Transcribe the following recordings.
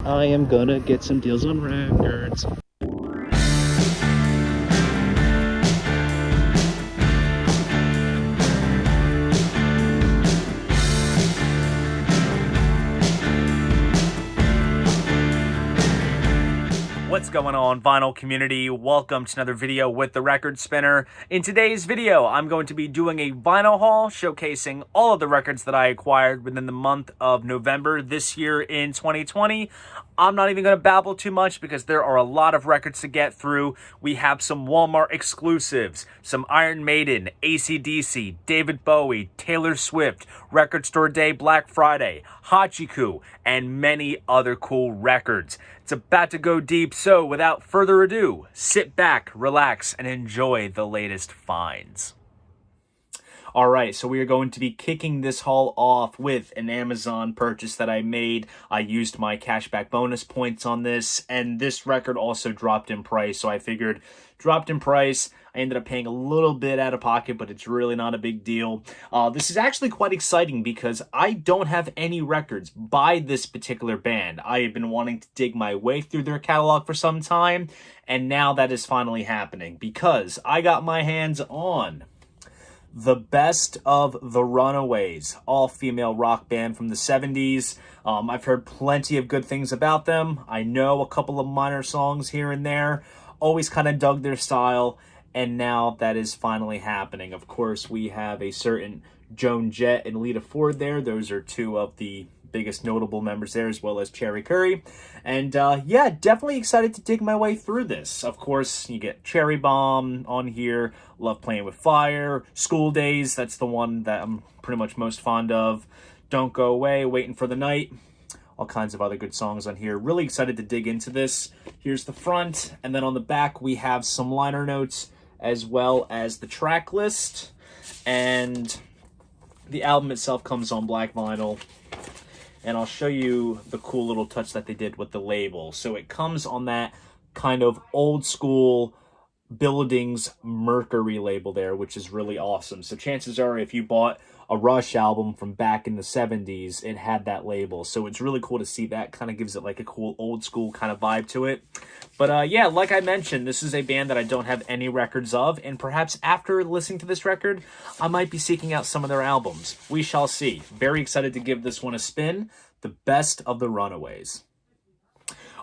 I am gonna get some deals on records. What's going on, vinyl community? Welcome to another video with the Record Spinner. In today's video, I'm going to be doing a vinyl haul showcasing all of the records that I acquired within the month of November this year in 2020. I'm not even going to babble too much because there are a lot of records to get through. We have some Walmart exclusives, some Iron Maiden, AC/DC, David Bowie, Taylor Swift, Record Store Day, Black Friday, Hachiku, and many other cool records. It's about to go deep, so without further ado, sit back, relax, and enjoy the latest finds. Alright, so we are going to be kicking this haul off with an Amazon purchase that I made. I used my cashback bonus points on this, and this record also dropped in price, so I figured dropped in price. I ended up paying a little bit out of pocket, but it's really not a big deal. This is actually quite exciting because I don't have any records by this particular band. I have been wanting to dig my way through their catalog for some time, and now that is finally happening because I got my hands on the best of the Runaways, all-female rock band from the 70s. I've heard plenty of good things about them. I know a couple of minor songs here and there. Always kind of dug their style, and now that is finally happening. Of course, we have a certain Joan Jett and Lita Ford there. Those are two of the biggest notable members there, as well as Cherry Curry. And yeah, definitely excited to dig my way through this. Of course, you get Cherry Bomb on here, Love Playing with Fire, School Days, that's the one that I'm pretty much most fond of, Don't Go Away, Waiting for the Night, all kinds of other good songs on here. Really excited to dig into this. Here's the front, and then on the back we have some liner notes as well as the track list, and the album itself comes on black vinyl. And I'll show you the cool little touch that they did with the label. So it comes on that kind of old school Buildings Mercury label there, which is really awesome. So chances are if you bought a Rush album from back in the 70s, it had that label. So it's really cool to see that. Kind of gives it like a cool old school kind of vibe to it. But yeah, like I mentioned, this is a band that I don't have any records of, and perhaps after listening to this record, I might be seeking out some of their albums. We shall see. Very excited to give this one a spin. The best of the Runaways.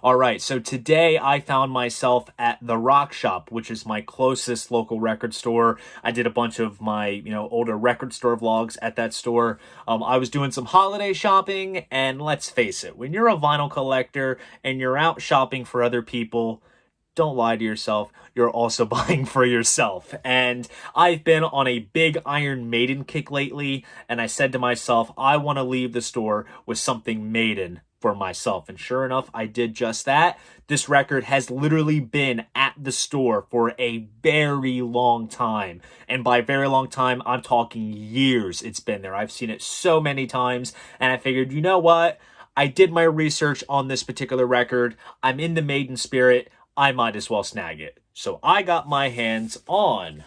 Alright, so today I found myself at the Rock Shop, which is my closest local record store. I did a bunch of my, older record store vlogs at that store. I was doing some holiday shopping, and let's face it, when you're a vinyl collector and you're out shopping for other people, don't lie to yourself, you're also buying for yourself. And I've been on a big Iron Maiden kick lately, and I said to myself, I want to leave the store with something Maiden for myself. And sure enough, I did just that. This record has literally been at the store for a very long time. And by very long time, I'm talking years it's been there. I've seen it so many times, and I figured, you know what? I did my research on this particular record. I'm in the Maiden spirit. I might as well snag it. So I got my hands on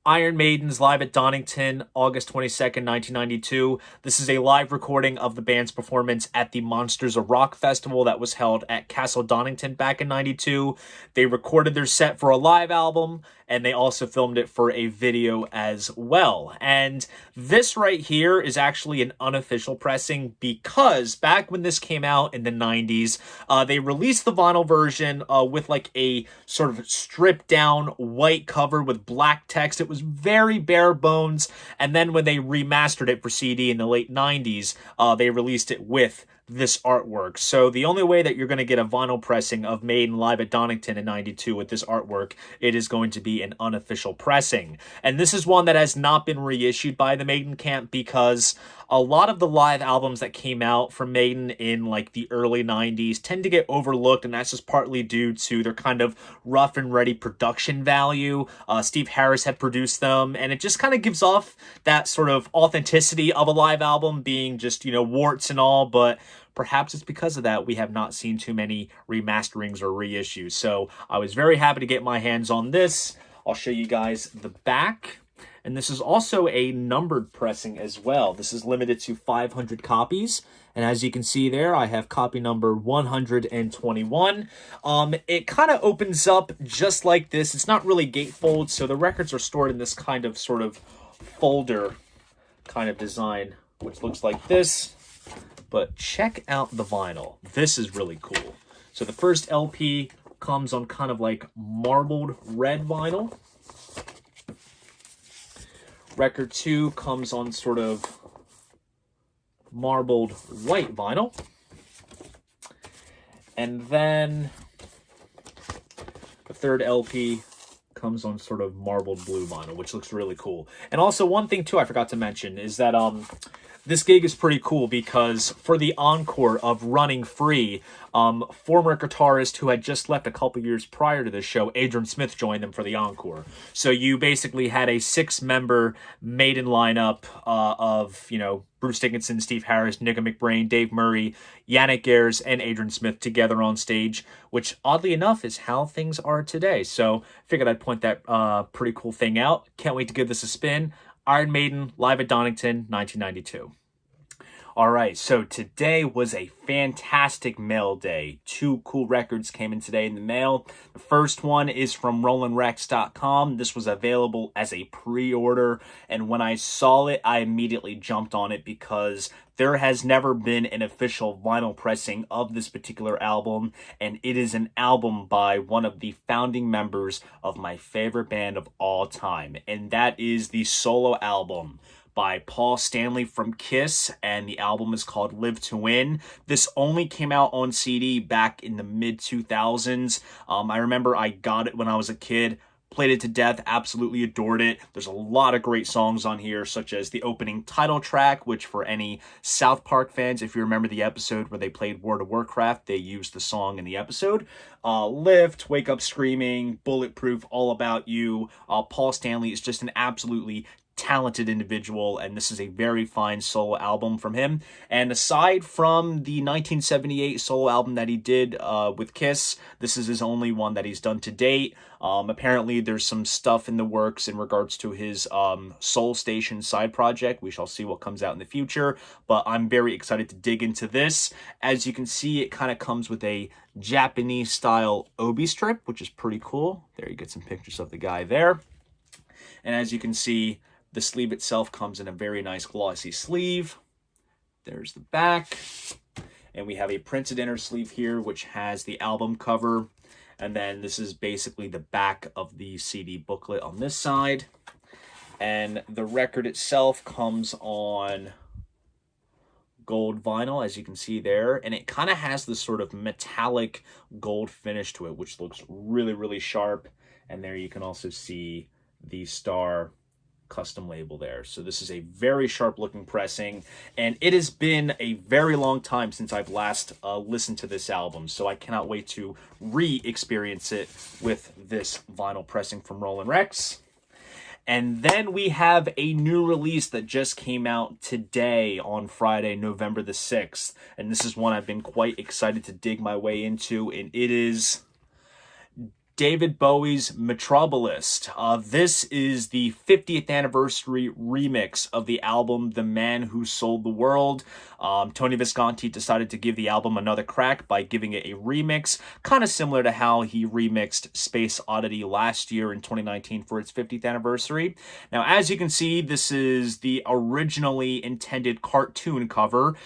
Iron Maiden's Live at Donington, August 22nd, 1992. This is a live recording of the band's performance at the Monsters of Rock Festival that was held at Castle Donington back in 92. They recorded their set for a live album, and they also filmed it for a video as well. And this right here is actually an unofficial pressing because back when this came out in the 90s, they released the vinyl version with like a sort of stripped down white cover with black text. It was very bare bones, and then when they remastered it for CD in the late 90s, they released it with this artwork. So the only way that you're going to get a vinyl pressing of Maiden Live at Donington in 92 with this artwork, it is going to be an unofficial pressing. And this is one that has not been reissued by the Maiden camp because a lot of the live albums that came out from Maiden in like the early 90s tend to get overlooked, and that's just partly due to their kind of rough and ready production value. Steve Harris had produced them, and it just kind of gives off that sort of authenticity of a live album being just, warts and all, but perhaps it's because of that we have not seen too many remasterings or reissues. So I was very happy to get my hands on this. I'll show you guys the back. And this is also a numbered pressing as well. This is limited to 500 copies. And as you can see there, I have copy number 121. It kind of opens up just like this. It's not really gatefold, so the records are stored in this kind of sort of folder kind of design, which looks like this. But check out the vinyl. This is really cool. So the first LP comes on kind of like marbled red vinyl. Record 2 comes on sort of marbled white vinyl. And then the third LP comes on sort of marbled blue vinyl, which looks really cool. And also one thing too I forgot to mention is that this gig is pretty cool because for the encore of Running Free, former guitarist who had just left a couple years prior to this show, Adrian Smith, joined them for the encore. So you basically had a 6-member Maiden lineup of, you know, Bruce Dickinson, Steve Harris, Nicka McBrain, Dave Murray, Yannick Ayers, and Adrian Smith together on stage, which oddly enough is how things are today. So figured I'd point that pretty cool thing out. Can't wait to give this a spin. Iron Maiden, live at Donington, 1992. All right, so today was a fantastic mail day. 2 cool records came in today in the mail. The first one is from RollingRex.com. This was available as a pre-order, and when I saw it, I immediately jumped on it because there has never been an official vinyl pressing of this particular album, and it is an album by one of the founding members of my favorite band of all time, and that is the solo album by Paul Stanley from Kiss, and the album is called Live to Win. This only came out on CD back in the mid-2000s. I remember I got it when I was a kid, played it to death, absolutely adored it. There's a lot of great songs on here, such as the opening title track, which for any South Park fans, if you remember the episode where they played World of Warcraft, they used the song in the episode. Lift, Wake Up Screaming, Bulletproof, All About You. Paul Stanley is just an absolutely talented individual, and this is a very fine solo album from him. And aside from the 1978 solo album that he did with Kiss, this is his only one that he's done to date. Apparently there's some stuff in the works in regards to his Soul Station side project. We shall see what comes out in the future, but I'm very excited to dig into this. As you can see, it kind of comes with a Japanese style obi strip, which is pretty cool. There you get some pictures of the guy there. And as you can see, the sleeve itself comes in a very nice glossy sleeve. There's the back. And we have a printed inner sleeve here, which has the album cover. And then this is basically the back of the CD booklet on this side. And the record itself comes on gold vinyl, as you can see there. And it kind of has this sort of metallic gold finish to it, which looks really, really sharp. And there you can also see the Star custom label there. So this is a very sharp looking pressing, and it has been a very long time since I've last listened to this album, so I cannot wait to re-experience it with this vinyl pressing from Rollin' Rex. And then we have a new release that just came out today on Friday, November the 6th, and this is one I've been quite excited to dig my way into, and it is David Bowie's Metropolis. This is the 50th anniversary remix of the album The Man Who Sold the World. Tony Visconti decided to give the album another crack by giving it a remix, kind of similar to how he remixed Space Oddity last year in 2019 for its 50th anniversary. Now, as you can see, this is the originally intended cartoon cover.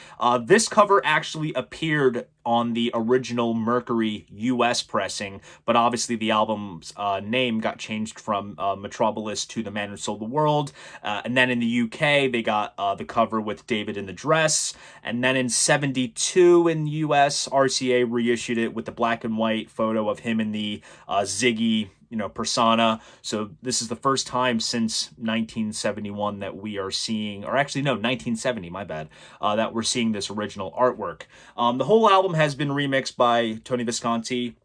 This cover actually appeared on the original Mercury US pressing, but obviously the album's name got changed from Metropolis to The Man Who Sold the World. And then in the UK, they got the cover with David in the dress. And then in 72 in the US, RCA reissued it with the black and white photo of him in the Ziggy, persona. So this is the first time since 1971 that we are seeing, or actually no, 1970, my bad, that we're seeing this original artwork. The whole album has been remixed by Tony Visconti,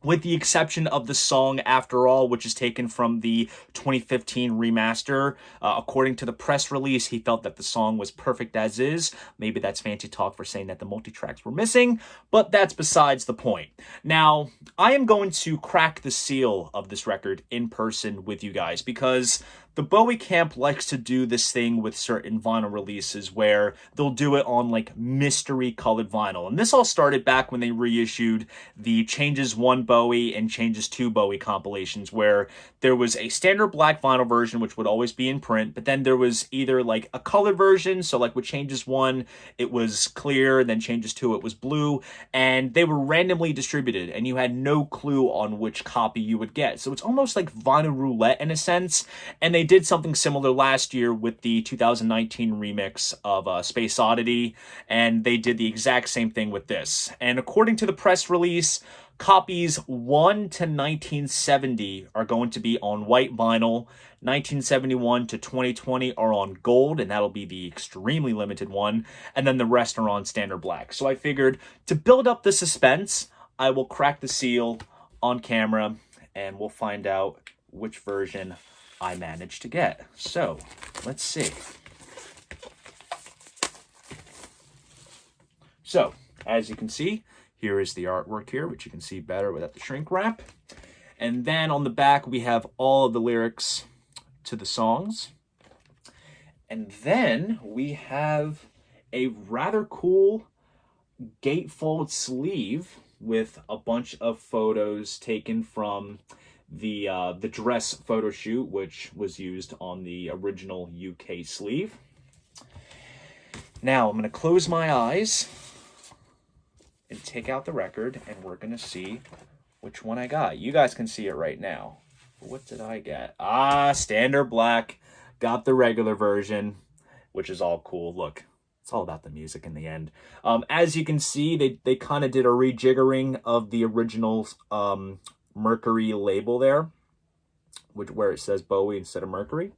with the exception of the song After All, which is taken from the 2015 remaster. According to the press release, he felt that the song was perfect as is. Maybe that's fancy talk for saying that the multi-tracks were missing, but that's besides the point. Now, I am going to crack the seal of this record in person with you guys, because the Bowie camp likes to do this thing with certain vinyl releases where they'll do it on like mystery colored vinyl. And this all started back when they reissued the Changes 1 Bowie and Changes 2 Bowie compilations, where there was a standard black vinyl version, which would always be in print, but then there was either like a colored version. So like with Changes 1, it was clear, then Changes 2, it was blue, and they were randomly distributed and you had no clue on which copy you would get. So it's almost like vinyl roulette in a sense. And they did something similar last year with the 2019 remix of Space Oddity, and they did the exact same thing with this. And according to the press release, copies 1 to 1970 are going to be on white vinyl, 1971 to 2020 are on gold, and that'll be the extremely limited one, and then the rest are on standard black. So I figured to build up the suspense, I will crack the seal on camera, and we'll find out which version I managed to get. So, let's see. So, as you can see, here is the artwork here, which you can see better without the shrink wrap. And then on the back, we have all of the lyrics to the songs. And then we have a rather cool gatefold sleeve with a bunch of photos taken from the dress photo shoot, which was used on the original UK sleeve. Now I'm going to close my eyes and take out the record, and we're going to see which one I got. You guys can see it right now. What did I get? Standard black. Got the regular version, which is all cool. Look, it's all about the music in the end. As you can see, they kind of did a rejiggering of the original Mercury label there, where it says Bowie instead of Mercury.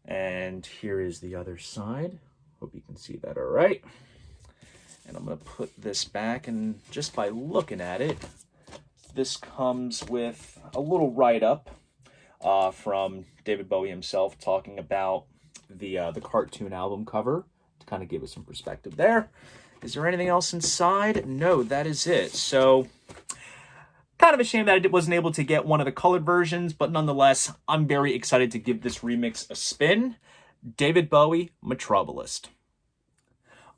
And here is the other side. Hope you can see that all right. And I'm going to put this back, and just by looking at it, this comes with a little write-up from David Bowie himself talking about the cartoon album cover to kind of give us some perspective there. Is there anything else inside? No, that is it. So kind of a shame that I wasn't able to get one of the colored versions, but nonetheless, I'm very excited to give this remix a spin. David Bowie, Metrobolist.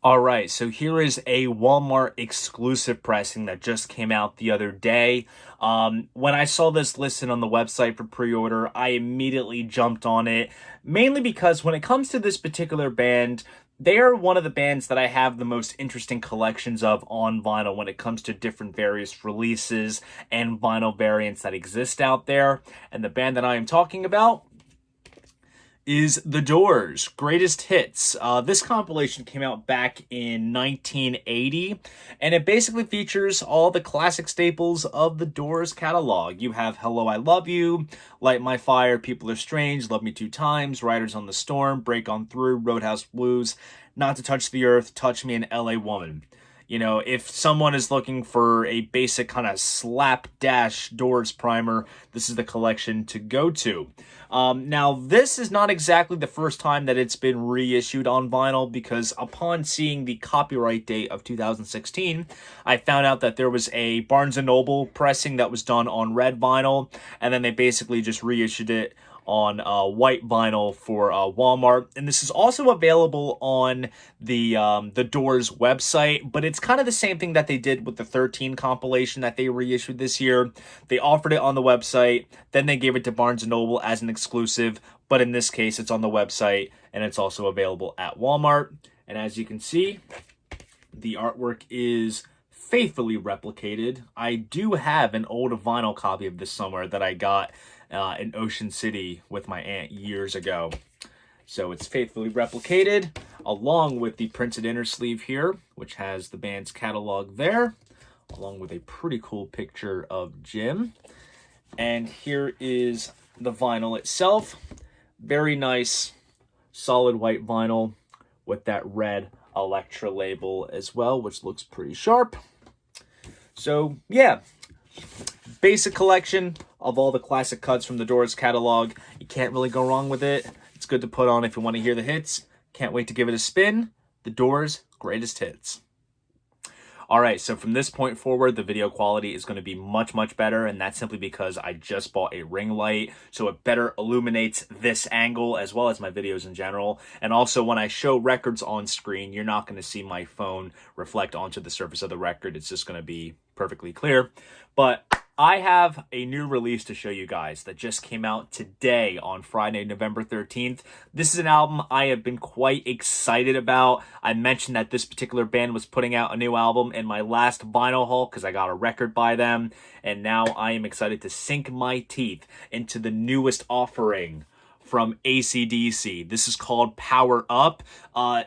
All right, so here is a Walmart exclusive pressing that just came out the other day. When I saw this listed on the website for pre-order, I immediately jumped on it, mainly because when it comes to this particular band, they are one of the bands that I have the most interesting collections of on vinyl when it comes to different various releases and vinyl variants that exist out there. And the band that I am talking about is The Doors' Greatest Hits. This compilation came out back in 1980, and it basically features all the classic staples of The Doors catalog. You have Hello, I Love You, Light My Fire, People Are Strange, Love Me Two Times, Riders on the Storm, Break On Through, Roadhouse Blues, Not to Touch the Earth, Touch Me, and LA Woman. You know, if someone is looking for a basic kind of slapdash Doors primer, this is the collection to go to. Now, this is not exactly the first time that it's been reissued on vinyl, because upon seeing the copyright date of 2016, I found out that there was a Barnes & Noble pressing that was done on red vinyl, and then they basically just reissued it on white vinyl for Walmart. And this is also available on the Doors website, but it's kind of the same thing that they did with the 13 compilation that they reissued this year. They offered it on the website, then they gave it to Barnes & Noble as an exclusive, but in this case, it's on the website, and it's also available at Walmart. And as you can see, the artwork is faithfully replicated. I do have an old vinyl copy of this somewhere that I got in Ocean City with my aunt years ago. So it's faithfully replicated, along with the printed inner sleeve here, which has the band's catalog there, along with a pretty cool picture of Jim. And here is the vinyl itself. Very nice, solid white vinyl with that red Elektra label as well, which looks pretty sharp. So yeah, basic collection of all the classic cuts from the Doors catalog. You can't really go wrong with it. It's good to put on if you want to hear the hits. Can't wait to give it a spin. The Doors' Greatest Hits. All right, so from this point forward, the video quality is going to be much, much better, and that's simply because I just bought a ring light, so it better illuminates this angle as well as my videos in general. And also, when I show records on screen, you're not going to see my phone reflect onto the surface of the record. It's just going to be perfectly clear. But I have a new release to show you guys that just came out today on Friday, November 13th. This is an album I have been quite excited about. I mentioned that this particular band was putting out a new album in my last vinyl haul because I got a record by them. And now I am excited to sink my teeth into the newest offering from AC/DC. This is called Power Up.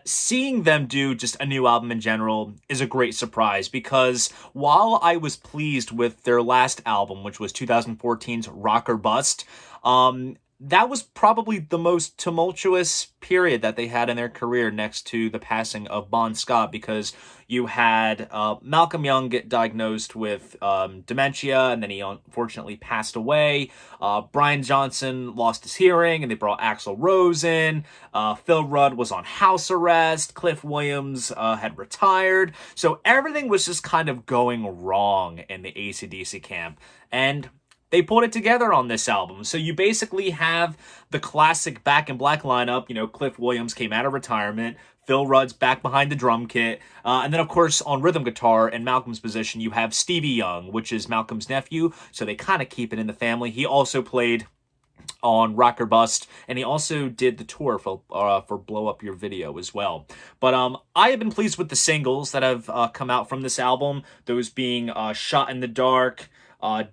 Seeing them do just a new album in general is a great surprise because while I was pleased with their last album, which was 2014's Rock or Bust, that was probably the most tumultuous period that they had in their career next to the passing of Bon Scott, because you had Malcolm Young get diagnosed with dementia, and then he unfortunately passed away. Brian Johnson lost his hearing, and they brought Axl Rose in. Phil Rudd was on house arrest. Cliff Williams had retired. So everything was just kind of going wrong in the AC/DC camp. And they pulled it together on this album. So you basically have the classic Back in Black lineup. You know, Cliff Williams came out of retirement. Phil Rudd's back behind the drum kit. And then, of course, on rhythm guitar in Malcolm's position, you have Stevie Young, which is Malcolm's nephew. So they kind of keep it in the family. He also played on Rock or Bust, and he also did the tour for Blow Up Your Video as well. But I have been pleased with the singles that have come out from this album, those being Shot in the Dark,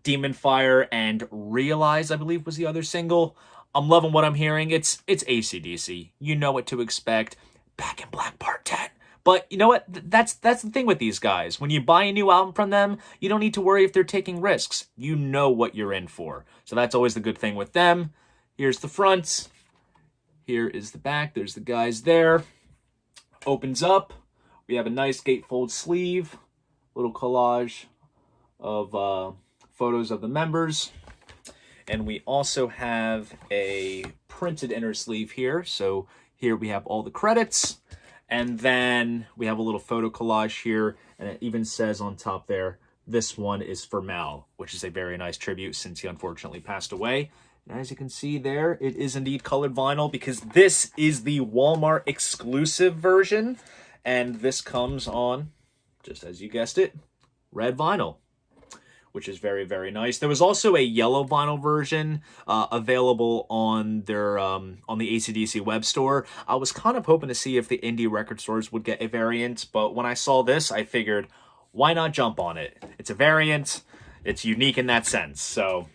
Demon Fire, and Realize, I believe, was the other single. I'm loving what I'm hearing. It's AC/DC. You know what to expect. Back in Black Part 10. But you know what? That's the thing with these guys. When you buy a new album from them, you don't need to worry if they're taking risks. You know what you're in for. So that's always the good thing with them. Here's the front. Here is the back. There's the guys there. Opens up. We have a nice gatefold sleeve. Little collage of photos of the members. And we also have a printed inner sleeve here. So here we have all the credits. And then we have a little photo collage here. And it even says on top there, this one is for Mal, which is a very nice tribute since he unfortunately passed away. And as you can see there, it is indeed colored vinyl because this is the Walmart exclusive version. And this comes on, just as you guessed it, red vinyl, which is very, very nice. There was also a yellow vinyl version available on their on the AC/DC web store. I was kind of hoping to see if the indie record stores would get a variant, but when I saw this, I figured, why not jump on it? It's a variant. It's unique in that sense. So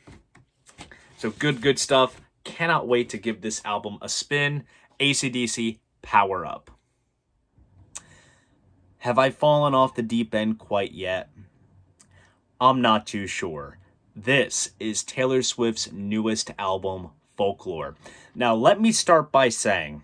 good stuff. Cannot wait to give this album a spin. AC/DC, Power Up. Have I fallen off the deep end quite yet? I'm not too sure. This is Taylor Swift's newest album, Folklore. Now, let me start by saying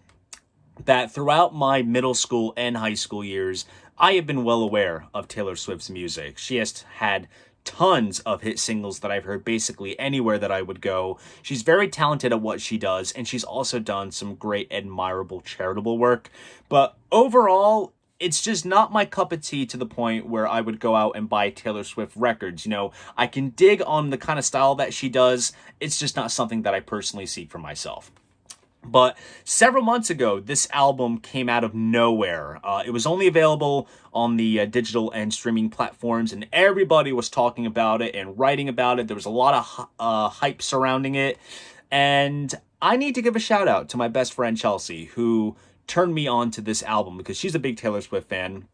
that throughout my middle school and high school years, I have been well aware of Taylor Swift's music. She has had tons of hit singles that I've heard basically anywhere that I would go. She's very talented at what she does, and she's also done some great, admirable, charitable work. But overall, it's just not my cup of tea to the point where I would go out and buy Taylor Swift records. You know, I can dig on the kind of style that she does. It's just not something that I personally seek for myself. But several months ago, this album came out of nowhere. It was only available on the digital and streaming platforms, and everybody was talking about it and writing about it. There was a lot of hype surrounding it. And I need to give a shout out to my best friend, Chelsea, who turned me on to this album because she's a big Taylor Swift fan.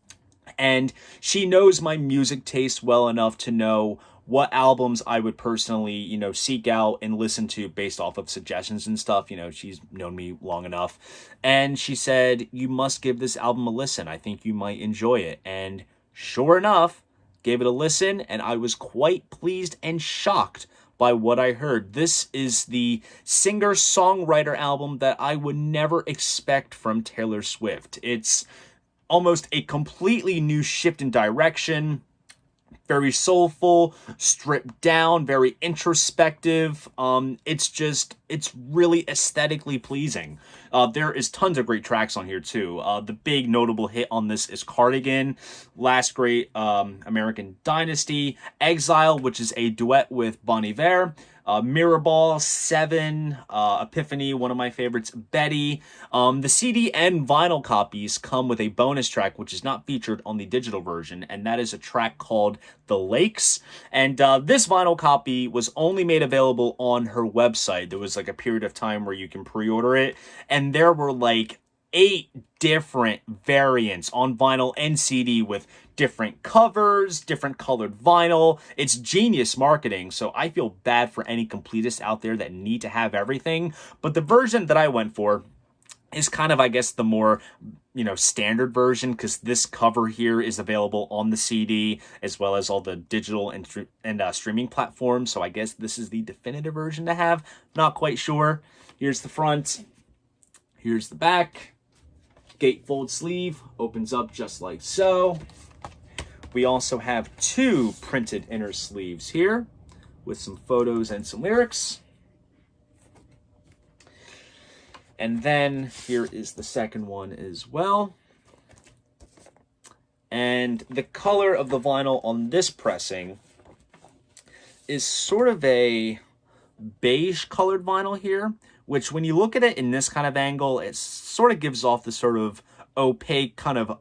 And she knows my music taste well enough to know what albums I would personally, you know, seek out and listen to based off of suggestions and stuff. You know, she's known me long enough. And she said, you must give this album a listen. I think you might enjoy it. And sure enough, gave it a listen, and I was quite pleased and shocked by what I heard. This is the singer-songwriter album that I would never expect from Taylor Swift. It's almost a completely new shift in direction. very soulful, stripped down, very introspective. It's really aesthetically pleasing. There is tons of great tracks on here too. The big notable hit on this is Cardigan, Last Great American Dynasty, Exile, which is a duet with Bon Iver, Mirrorball, Seven, Epiphany, one of my favorites, Betty. The CD and vinyl copies come with a bonus track, which is not featured on the digital version, and that is a track called The Lakes. And this vinyl copy was only made available on her website. There was like a period of time where you can pre-order it, and there were like 8 different variants on vinyl and CD with different covers, different colored vinyl. It's genius marketing, so I feel bad for any completists out there that need to have everything. But the version that I went for is kind of, I guess, the more, standard version, because this cover here is available on the CD as well as all the digital and streaming platforms. So I guess this is the definitive version to have. Not quite sure. Here's the front. Here's the back. Gatefold sleeve opens up just like so. We also have 2 printed inner sleeves here with some photos and some lyrics. And then here is the second one as well. And the color of the vinyl on this pressing is sort of a beige colored vinyl here, which when you look at it in this kind of angle, it sort of gives off the sort of opaque kind of,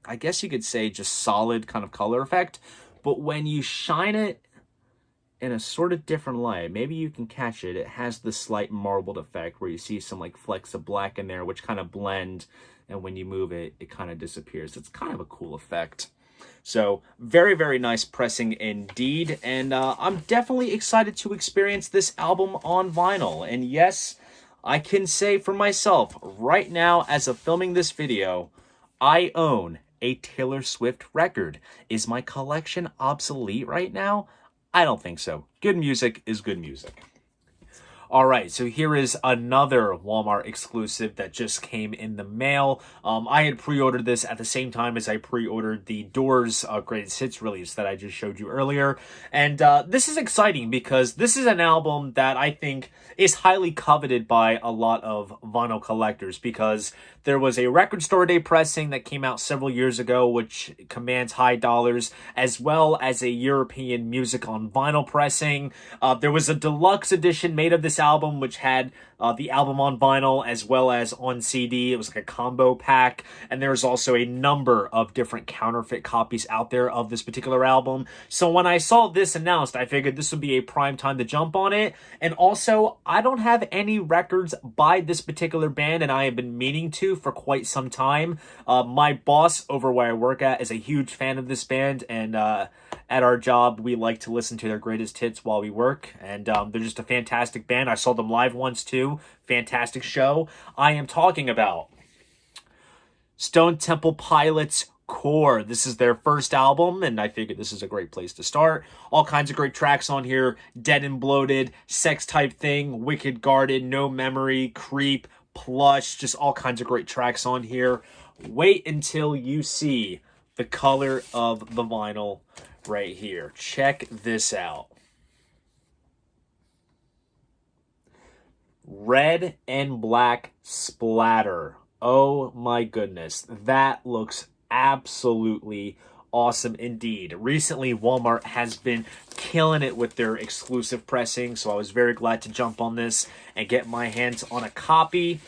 I guess you could say just solid kind of color effect. But when you shine it in a sort of different light, maybe you can catch it. It has this slight marbled effect where you see some like flecks of black in there, which kind of blend. And when you move it, it kind of disappears. It's kind of a cool effect. So very, very nice pressing indeed. And I'm definitely excited to experience this album on vinyl. And yes, I can say for myself right now, as of filming this video, I own a Taylor Swift record. Is my collection obsolete right now? I don't think so. Good music is good music. All right, so here is another Walmart exclusive that just came in the mail. I had pre-ordered this at the same time as I pre-ordered the Doors Greatest Hits release that I just showed you earlier. And this is exciting because this is an album that I think is highly coveted by a lot of vinyl collectors, because there was a Record Store Day pressing that came out several years ago, which commands high dollars, as well as a European music on vinyl pressing. There was a deluxe edition made of this album, which had the album on vinyl as well as on CD. It was like a combo pack, and there's also a number of different counterfeit copies out there of this particular album. So when I saw this announced, I figured this would be a prime time to jump on it. And also, I don't have any records by this particular band, and I have been meaning to for quite some time. My boss over where I work at is a huge fan of this band, and at our job, we like to listen to their greatest hits while we work, and they're just a fantastic band. I saw them live once too. Fantastic show. I am talking about Stone Temple Pilots' Core. This is their first album, and I figured this is a great place to start. All kinds of great tracks on here. Dead and Bloated, Sex Type Thing, Wicked Garden, No Memory, Creep, Plush, just all kinds of great tracks on here. Wait until you see the color of the vinyl right here. Check this out. Red and black splatter. Oh my goodness. That looks absolutely awesome indeed. Recently, Walmart has been killing it with their exclusive pressing, so I was very glad to jump on this and get my hands on a copy.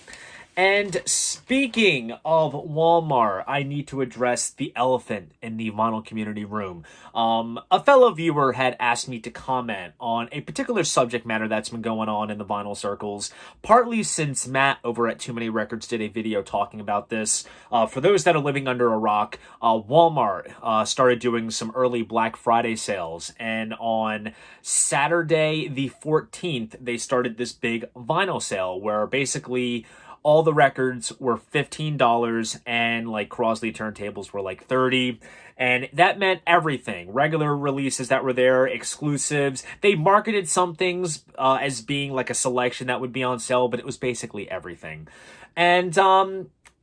And speaking of Walmart, I need to address the elephant in the vinyl community room. A fellow viewer had asked me to comment on a particular subject matter that's been going on in the vinyl circles, partly since Matt over at Too Many Records did a video talking about this. For those that are living under a rock, Walmart started doing some early Black Friday sales, and on Saturday the 14th, they started this big vinyl sale where basically all the records were $15 and like Crosley turntables were like $30. And that meant everything. Regular releases that were there, exclusives. They marketed some things as being like a selection that would be on sale, but it was basically everything. And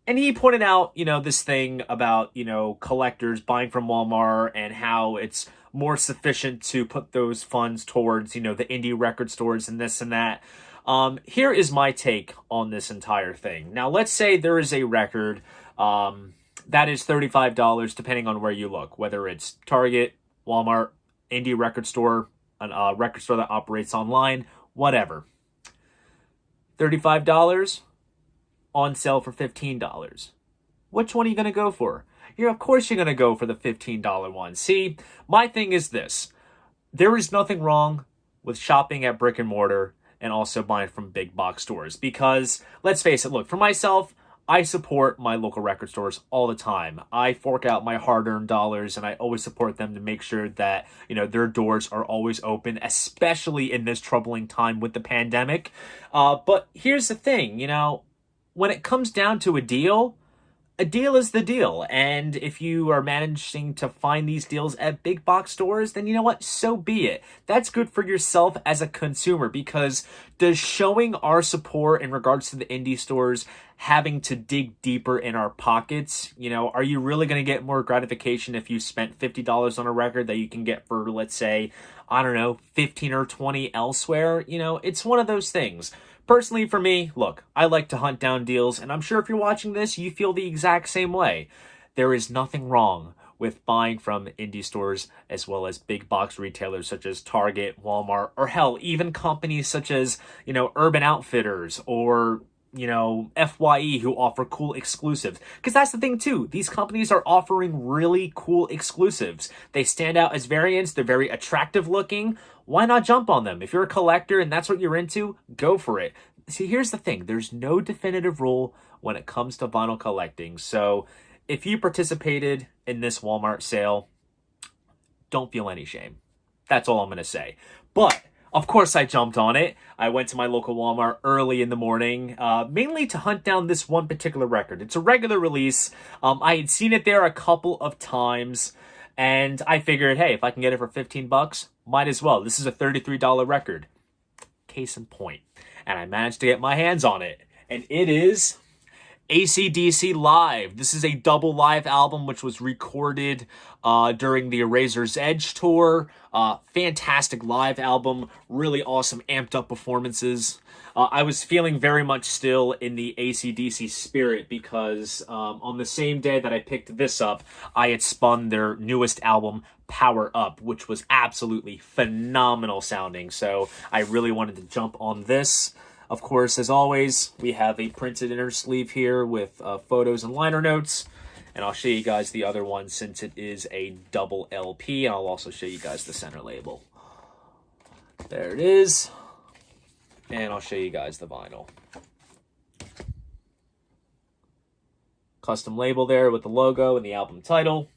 And he pointed out, this thing about, collectors buying from Walmart and how it's more sufficient to put those funds towards, the indie record stores and this and that. Here is my take on this entire thing. Now, let's say there is a record that is $35, depending on where you look, whether it's Target, Walmart, indie record store, a record store that operates online, whatever. $35 on sale for $15. Which one are you going to go for? Of course you're going to go for the $15 one. See, my thing is this. There is nothing wrong with shopping at brick and mortar and also buying from big box stores. Because, let's face it, look, for myself, I support my local record stores all the time. I fork out my hard-earned dollars, and I always support them to make sure that, their doors are always open, especially in this troubling time with the pandemic. But here's the thing, when it comes down to a deal is the deal. And if you are managing to find these deals at big box stores, then you know what? So be it. That's good for yourself as a consumer, because does showing our support in regards to the indie stores having to dig deeper in our pockets, are you really going to get more gratification if you spent $50 on a record that you can get for, let's say, I don't know, 15 or 20 elsewhere? It's one of those things. Personally, for me, look, I like to hunt down deals, and I'm sure if you're watching this, you feel the exact same way. There is nothing wrong with buying from indie stores as well as big box retailers such as Target, Walmart, or hell, even companies such as, Urban Outfitters or, FYE, who offer cool exclusives. Because that's the thing too, these companies are offering really cool exclusives. They stand out as variants, they're very attractive looking. Why not jump on them? If you're a collector and that's what you're into, go for it. See, here's the thing. There's no definitive rule when it comes to vinyl collecting. So if you participated in this Walmart sale, don't feel any shame. That's all I'm going to say. But of course, I jumped on it. I went to my local Walmart early in the morning, mainly to hunt down this one particular record. It's a regular release. I had seen it there a couple of times, and I figured, hey, if I can get it for $15, might as well. This is a $33 record. Case in point. And I managed to get my hands on it. And it is AC/DC Live. This is a double live album which was recorded during the Razor's Edge tour. Fantastic live album. Really awesome amped up performances. I was feeling very much still in the AC/DC spirit because on the same day that I picked this up, I had spun their newest album, Power Up, which was absolutely phenomenal sounding. So I really wanted to jump on this. Of course, as always, we have a printed inner sleeve here with photos and liner notes. And I'll show you guys the other one since it is a double LP. And I'll also show you guys the center label. There it is. And I'll show you guys the vinyl. Custom label there with the logo and the album title.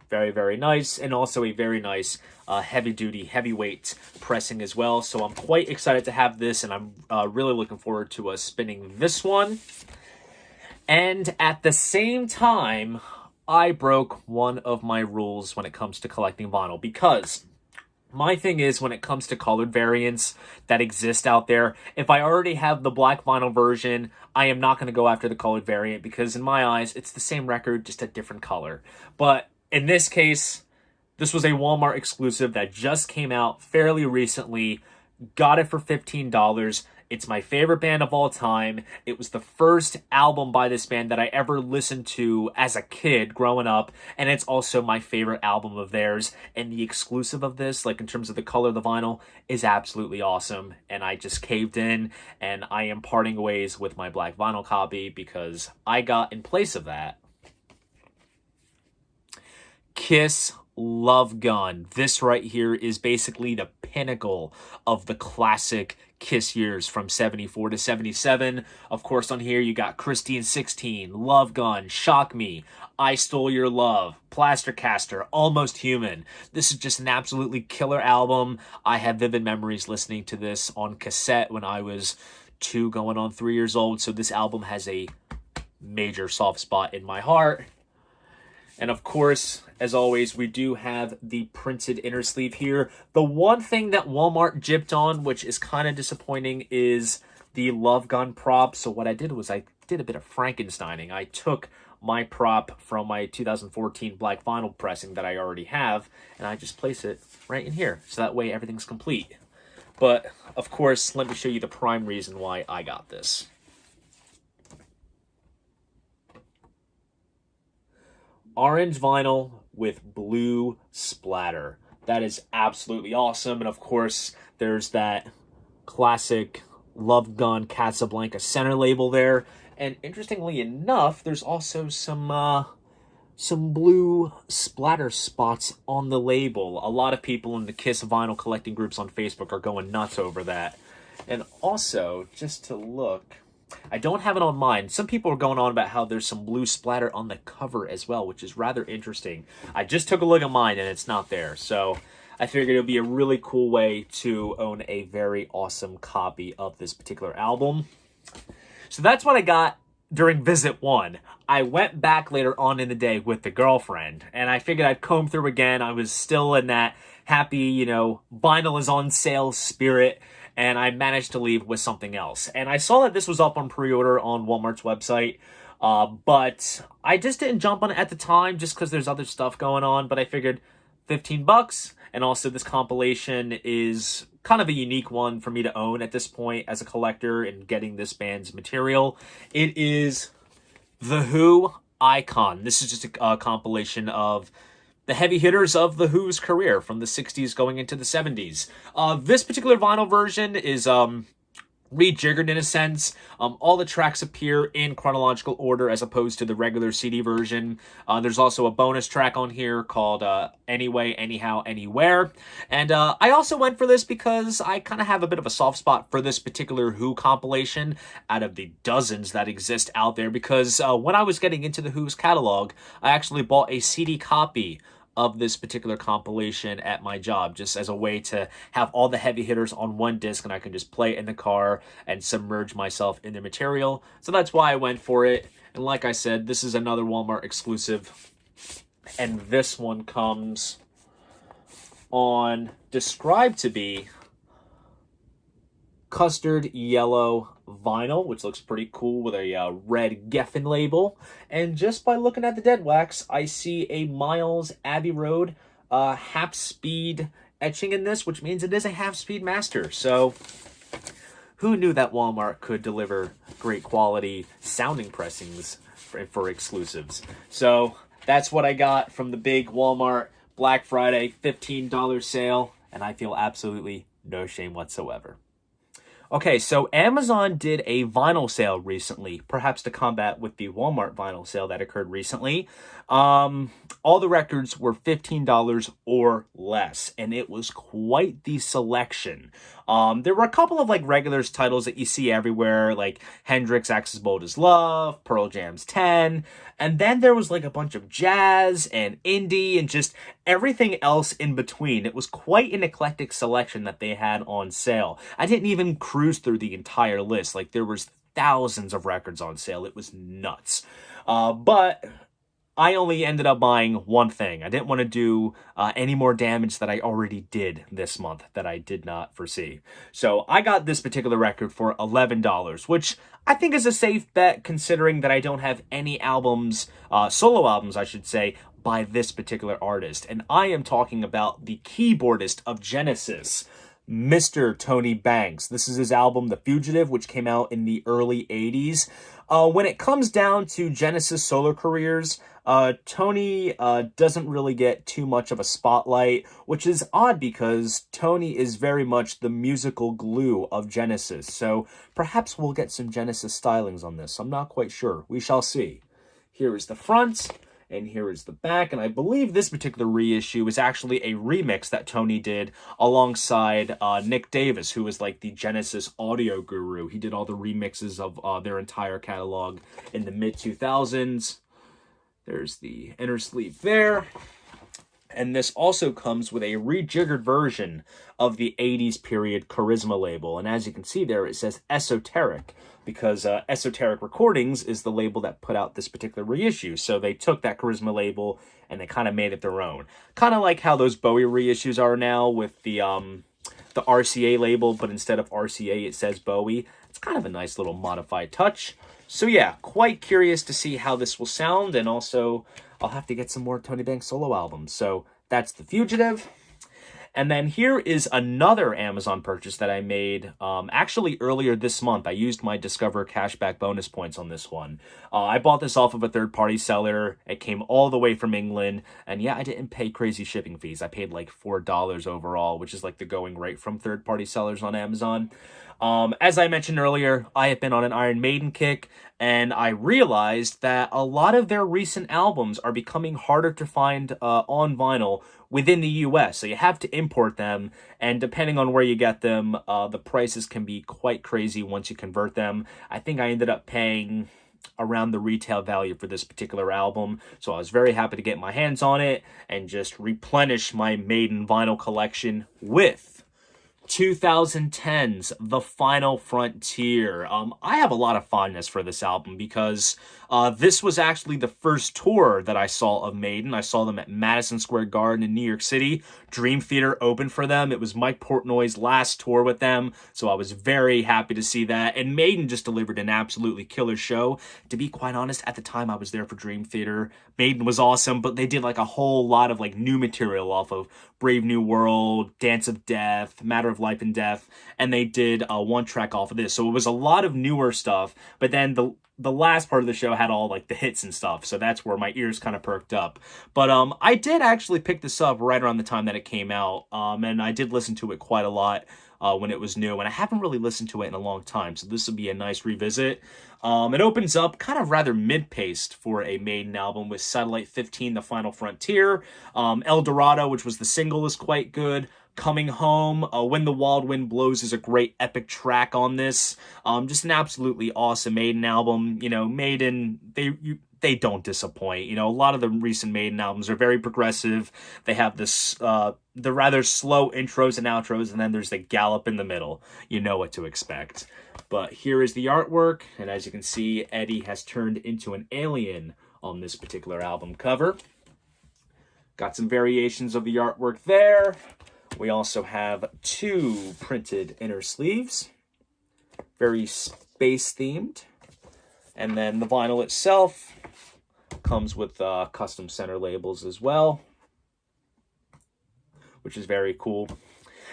Very, very nice. And also a very nice heavy-duty, heavyweight pressing as well. So I'm quite excited to have this, and I'm really looking forward to spinning this one. And at the same time, I broke one of my rules when it comes to collecting vinyl, because my thing is, when it comes to colored variants that exist out there, if I already have the black vinyl version, I am not going to go after the colored variant, because in my eyes, it's the same record, just a different color. But in this case, this was a Walmart exclusive that just came out fairly recently. Got it for $15. It's my favorite band of all time. It was the first album by this band that I ever listened to as a kid growing up, and it's also my favorite album of theirs. And the exclusive of this, like in terms of the color of the vinyl, is absolutely awesome. And I just caved in, and I am parting ways with my black vinyl copy because I got, in place of that, Kiss Love Gun. This right here is basically the pinnacle of the classic Kiss years from 74 to 77. Of course, on here you got Christine 16, Love Gun, Shock Me, I Stole Your Love, Plaster Caster, Almost Human. This is just an absolutely killer album. I have vivid memories listening to this on cassette when I was 2 going on 3 years old. So this album has a major soft spot in my heart. And of course, as always, we do have the printed inner sleeve here. The one thing that Walmart gypped on, which is kind of disappointing, is the Love Gun prop. So what I did was I did a bit of Frankensteining. I took my prop from my 2014 black vinyl pressing that I already have, and I just place it right in here, so that way everything's complete. But, of course, let me show you the prime reason why I got this. Orange vinyl with blue splatter. That is absolutely awesome. And, of course, there's that classic Love Gun Casablanca center label there. And interestingly enough, there's also some blue splatter spots on the label. A lot of people in the Kiss vinyl collecting groups on Facebook are going nuts over that. And also, just to look, I don't have it on mine. Some people are going on about how there's some blue splatter on the cover as well, which is rather interesting. I just took a look at mine and it's not there. So I figured it would be a really cool way to own a very awesome copy of this particular album. So that's what I got during visit 1. I went back later on in the day with the girlfriend, and I figured I'd comb through again. I was still in that happy, you know, vinyl is on sale spirit, and I managed to leave with something else. And I saw that this was up on pre-order on Walmart's website, but I just didn't jump on it at the time just because there's other stuff going on, but I figured $15, and also this compilation is kind of a unique one for me to own at this point as a collector and getting this band's material. It is The Who Icon. This is just a compilation of the heavy hitters of The Who's career from the 60s going into the 70s. This particular vinyl version is rejiggered in a sense. All the tracks appear in chronological order as opposed to the regular CD version. There's also a bonus track on here called Anyway, Anyhow, Anywhere. And I also went for this because I kind of have a bit of a soft spot for this particular Who compilation out of the dozens that exist out there, because when I was getting into the Who's catalog, I actually bought a CD copy of this particular compilation at my job, just as a way to have all the heavy hitters on one disc, and I can just play it in the car and submerge myself in the material. So that's why I went for it. And like I said, this is another Walmart exclusive, and this one comes on described to be custard yellow vinyl, which looks pretty cool with a red Geffen label. And just by looking at the dead wax, I see a Miles Abbey Road half-speed etching in this, which means it is a half-speed master. So who knew that Walmart could deliver great quality sounding pressings for exclusives? So that's what I got from the big Walmart Black Friday $15 sale, and I feel absolutely no shame whatsoever. Okay, so Amazon did a vinyl sale recently, perhaps to combat with the Walmart vinyl sale that occurred recently. All the records were $15 or less, and it was quite the selection. There were a couple of like regulars titles that you see everywhere, like Hendrix, Axis Bold as Love, Pearl Jam's 10, and then there was like a bunch of jazz and indie and just everything else in between. It was quite an eclectic selection that they had on sale. I didn't even cruise through the entire list. Like, there was thousands of records on sale. It was nuts. But I only ended up buying one thing. I didn't want to do any more damage that I already did this month that I did not foresee. So I got this particular record for $11, which I think is a safe bet considering that I don't have any albums, solo albums I should say, by this particular artist. And I am talking about the keyboardist of Genesis, Mr. Tony Banks. This is his album, The Fugitive, which came out in the early 80s. When it comes down to Genesis solo careers, Tony doesn't really get too much of a spotlight, which is odd because Tony is very much the musical glue of Genesis. So perhaps we'll get some Genesis stylings on this. I'm not quite sure. We shall see. Here is the front, and here is the back, and I believe this particular reissue is actually a remix that Tony did alongside Nick Davis, who is like the Genesis audio guru. He did all the remixes of their entire catalog in the mid-2000s. There's the inner sleeve there. And this also comes with a rejiggered version of the 80s period Charisma label. And as you can see there, it says Esoteric, because Esoteric Recordings is the label that put out this particular reissue. So they took that Charisma label and they kind of made it their own. Kind of like how those Bowie reissues are now with the RCA label, but instead of RCA, it says Bowie. It's it's kind of a nice little modified touch. So yeah, quite curious to see how this will sound, and also I'll have to get some more Tony Banks solo albums. So that's The Fugitive. And then here is another Amazon purchase that I made actually earlier this month. I used my Discover cashback bonus points on this one. I bought this off of a third-party seller. It came all the way from England. And yeah, I didn't pay crazy shipping fees. I paid like $4 overall, which is like the going rate from third-party sellers on Amazon. As I mentioned earlier, I have been on an Iron Maiden kick, and I realized that a lot of their recent albums are becoming harder to find on vinyl within the US. So you have to import them, and depending on where you get them, the prices can be quite crazy once you convert them. I think I ended up paying around the retail value for this particular album, so I was very happy to get my hands on it and just replenish my Maiden vinyl collection with 2010's The Final Frontier. I have a lot of fondness for this album because this was actually the first tour that I saw of Maiden. I saw them at Madison Square Garden in New York City. Dream Theater opened for them. It was Mike Portnoy's last tour with them, so I was very happy to see that. And Maiden just delivered an absolutely killer show. To be quite honest, at the time I was there for Dream Theater, Maiden was awesome, but they did like a whole lot of like new material off of Brave New World, Dance of Death, Matter of Life and Death, and they did one track off of this. So it was a lot of newer stuff, but then the last part of the show had all like the hits and stuff, so that's where my ears kind of perked up. But I did actually pick this up right around the time that it came out, and I did listen to it quite a lot when it was new, and I haven't really listened to it in a long time, so this will be a nice revisit. It opens up kind of rather mid-paced for a Maiden album with Satellite 15, The Final Frontier. El Dorado, which was the single, is quite good. Coming Home, When the Wild Wind Blows is a great epic track on this. Just an absolutely awesome Maiden album. You know, Maiden, they don't disappoint. You know, a lot of the recent Maiden albums are very progressive. They have this, the rather slow intros and outros, and then there's the gallop in the middle. You know what to expect. But here is the artwork, and as you can see, Eddie has turned into an alien on this particular album cover. Got some variations of the artwork there. We also have 2 printed inner sleeves, very space-themed. And then the vinyl itself comes with custom center labels as well, which is very cool.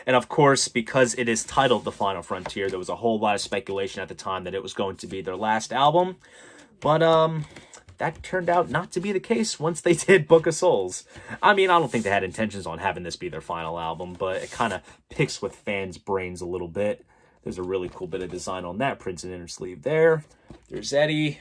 And of course, because it is titled The Final Frontier, there was a whole lot of speculation at the time that it was going to be their last album. But that turned out not to be the case once they did Book of Souls. I mean, I don't think they had intentions on having this be their final album, but it kind of picks with fans' brains a little bit. There's a really cool bit of design on that printed inner sleeve there. There's Eddie.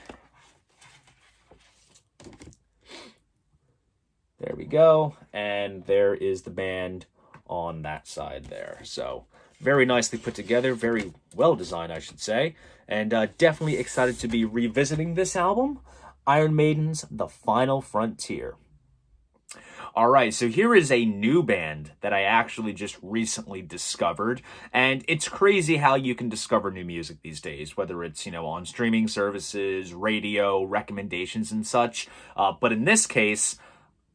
There we go. And there is the band on that side there. So very nicely put together, very well designed, I should say. And definitely excited to be revisiting this album. Iron Maiden's The Final Frontier. All right, so here is a new band that I actually just recently discovered, and it's crazy how you can discover new music these days, whether it's, you know, on streaming services, radio, recommendations, and such. But in this case,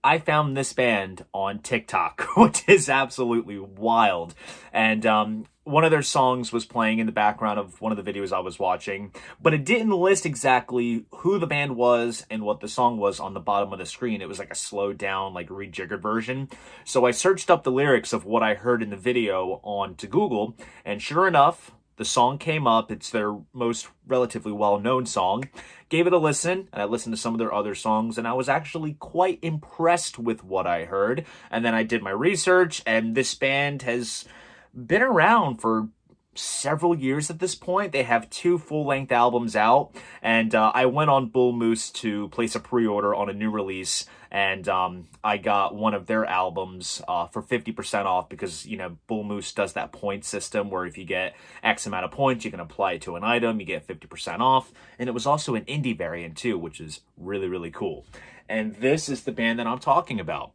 I found this band on TikTok, which is absolutely wild. And one of their songs was playing in the background of one of the videos I was watching, but it didn't list exactly who the band was and what the song was on the bottom of the screen. It was like a slowed down, like rejiggered version. So I searched up the lyrics of what I heard in the video onto Google, and sure enough, the song came up. It's their most relatively well-known song. Gave it a listen, and I listened to some of their other songs, and I was actually quite impressed with what I heard. And then I did my research, and this band has been around for several years at this point. They have 2 full-length albums out, and I went on Bull Moose to place a pre-order on a new release, and I got one of their albums for 50% off because, you know, Bull Moose does that point system where if you get X amount of points, you can apply it to an item, you get 50% off, and it was also an indie variant too, which is really, really cool. And this is the band that I'm talking about.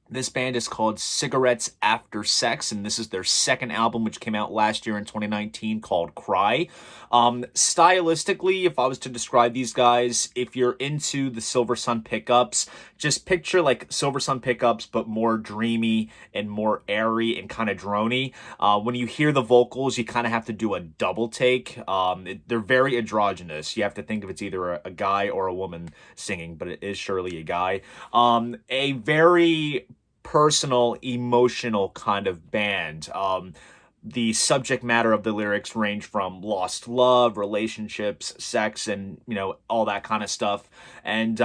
This band is called Cigarettes After Sex, and this is their second album, which came out last year in 2019, called Cry. Stylistically, if I was to describe these guys, if you're into the Silver Sun pickups, just picture like Silver Sun pickups, but more dreamy and more airy and kind of drony. When you hear the vocals, you kind of have to do a double take. They're very androgynous. You have to think if it's either a guy or a woman singing, but it is surely a guy. A very personal, emotional kind of band. The subject matter of the lyrics range from lost love, relationships, sex, and, you know, all that kind of stuff. And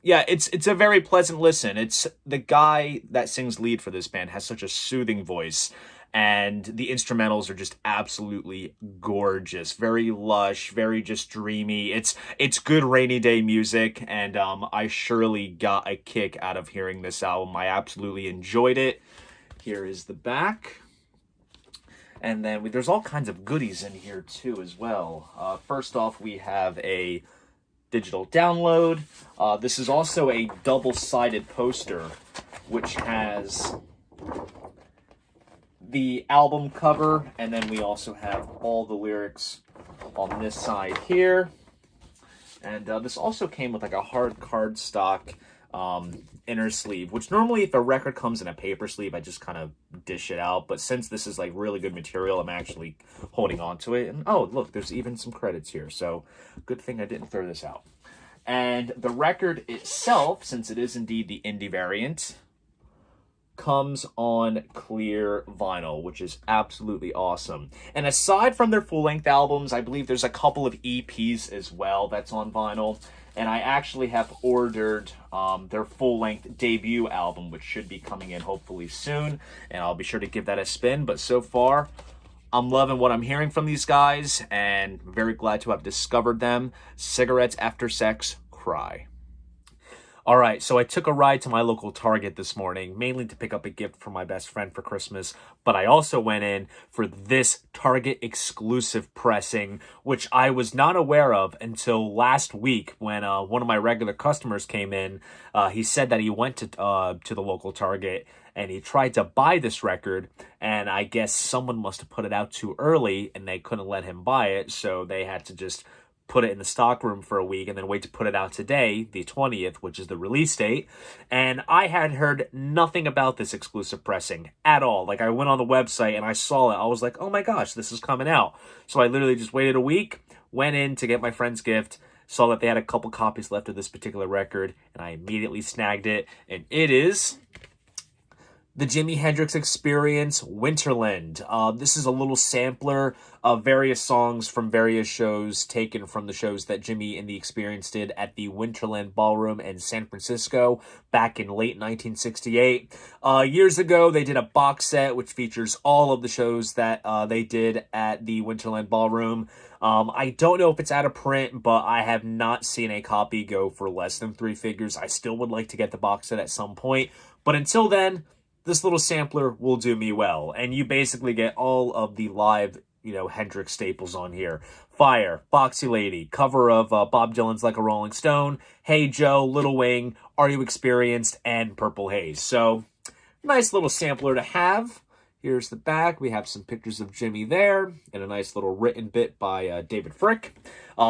yeah, it's a very pleasant listen. It's the guy that sings lead for this band has such a soothing voice, and the instrumentals are just absolutely gorgeous, very lush, very just dreamy. It's good rainy day music, and I surely got a kick out of hearing this album. I absolutely enjoyed it. Here is the back. And then there's all kinds of goodies in here too as well. First off, we have a digital download. This is also a double-sided poster, which has the album cover, and then we also have all the lyrics on this side here. And this also came with like a hard cardstock inner sleeve, which normally if a record comes in a paper sleeve, I just kind of dish it out. But since this is like really good material, I'm actually holding on to it. And oh, look, there's even some credits here. So good thing I didn't throw this out. And the record itself, since it is indeed the indie variant, comes on clear vinyl, which is absolutely awesome. And aside from their full-length albums, I believe there's a couple of EPs as well that's on vinyl. And I actually have ordered their full-length debut album, which should be coming in hopefully soon. And I'll be sure to give that a spin. But so far, I'm loving what I'm hearing from these guys, and very glad to have discovered them. Cigarettes After Sex, Cry. All right, so I took a ride to my local Target this morning, mainly to pick up a gift for my best friend for Christmas, but I also went in for this Target exclusive pressing, which I was not aware of until last week when one of my regular customers came in. He said that he went to the local Target and he tried to buy this record, and I guess someone must have put it out too early and they couldn't let him buy it, so they had to just put it in the stock room for a week and then wait to put it out today, the 20th, which is the release date. And I had heard nothing about this exclusive pressing at all. Like, I went on the website and I saw it. I was like, oh my gosh, this is coming out. So I literally just waited a week, went in to get my friend's gift, saw that they had a couple copies left of this particular record, and I immediately snagged it. And it is the Jimi Hendrix Experience, Winterland. This is a little sampler of various songs from various shows taken from the shows that Jimi and the Experience did at the Winterland Ballroom in San Francisco back in late 1968. Years ago, they did a box set which features all of the shows that they did at the Winterland Ballroom. I don't know if it's out of print, but I have not seen a copy go for less than 3 figures. I still would like to get the box set at some point. But until then, this little sampler will do me well. And you basically get all of the live, Hendrix staples on here. Fire, Foxy Lady, cover of Bob Dylan's Like a Rolling Stone, Hey Joe, Little Wing, Are You Experienced, and Purple Haze. So, nice little sampler to have. Here's the back. We have some pictures of Jimi there, and a nice little written bit by David Frick.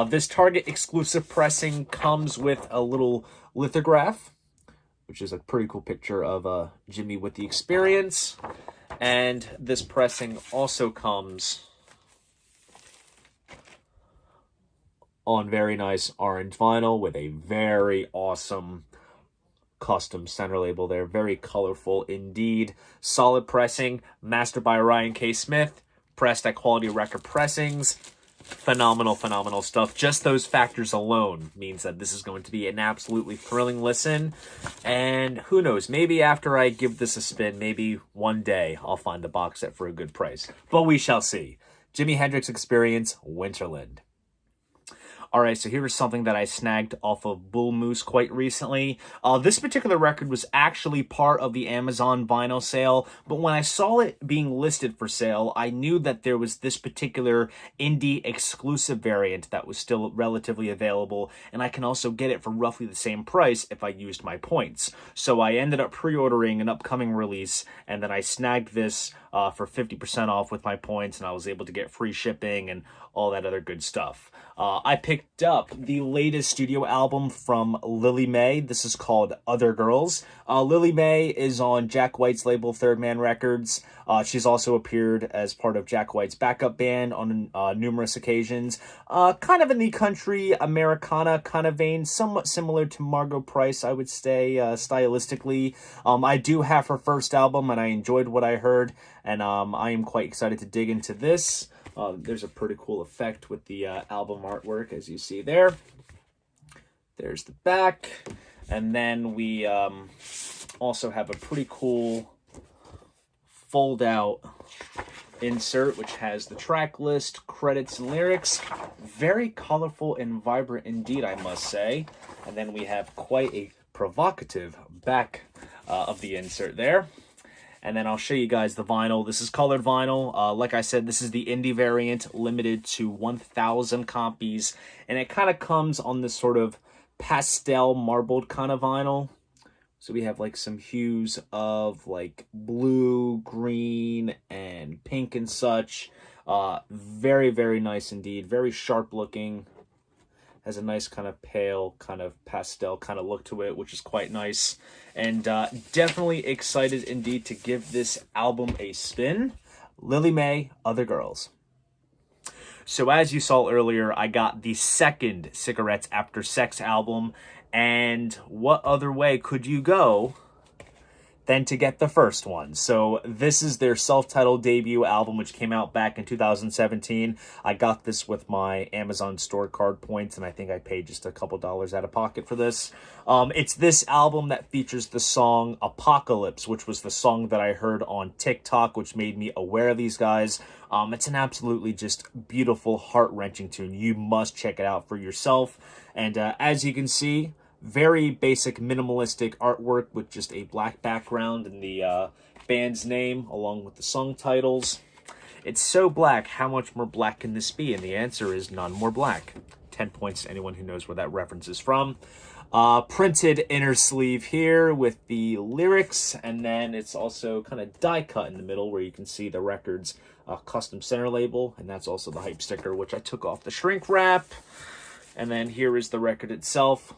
This Target exclusive pressing comes with a little lithograph, which is a pretty cool picture of Jimi with the Experience. And this pressing also comes on very nice orange vinyl with a very awesome custom center label there. Very colorful indeed. Solid pressing, mastered by Ryan K. Smith, pressed at Quality Record Pressings. Phenomenal stuff. Just those factors alone means that this is going to be an absolutely thrilling listen. And who knows, maybe after I give this a spin, maybe one day I'll find the box set for a good price. But we shall see. Jimi Hendrix Experience, Winterland. All right, so here's something that I snagged off of Bull Moose quite recently. This particular record was actually part of the Amazon vinyl sale, but when I saw it being listed for sale, I knew that there was this particular indie exclusive variant that was still relatively available, and I can also get it for roughly the same price if I used my points. So I ended up pre-ordering an upcoming release, and then I snagged this for 50% off with my points, and I was able to get free shipping and all that other good stuff. I picked up the latest studio album from Lily May. This is called Other Girls. Lily May is on Jack White's label, Third Man Records. She's also appeared as part of Jack White's backup band on numerous occasions. Kind of in the country Americana kind of vein, somewhat similar to Margot Price, I would say, stylistically. I do have her first album, and I enjoyed what I heard, and I am quite excited to dig into this. There's a pretty cool effect with the album artwork, as you see there. There's the back. And then we also have a pretty cool fold-out insert, which has the track list, credits, and lyrics. Very colorful and vibrant indeed, I must say. And then we have quite a provocative back of the insert there. And then I'll show you guys the vinyl. This is colored vinyl. Like I said, this is the indie variant, limited to 1,000 copies. And it kind of comes on this sort of pastel marbled kind of vinyl. So we have like some hues of like blue, green, and pink and such. Very, very nice indeed. Very sharp looking. Has a nice kind of pale, kind of pastel kind of look to it, which is quite nice. And definitely excited indeed to give this album a spin. Lily May, Other Girls. So as you saw earlier, I got the second Cigarettes After Sex album. And what other way could you go than to get the first one? So this is their self-titled debut album, which came out back in 2017. I got this with my Amazon store card points, and I think I paid just a couple dollars out of pocket for this. It's this album that features the song Apocalypse, which was the song that I heard on TikTok, which made me aware of these guys. It's an absolutely just beautiful, heart-wrenching tune. You must check it out for yourself. And as you can see, very basic minimalistic artwork with just a black background and the band's name along with the song titles. It's so black, how much more black can this be? And the answer is none more black. 10 points to anyone who knows where that reference is from. Printed inner sleeve here with the lyrics, and then it's also kind of die cut in the middle where you can see the record's custom center label, and that's also the hype sticker, which I took off the shrink wrap. And then here is the record itself.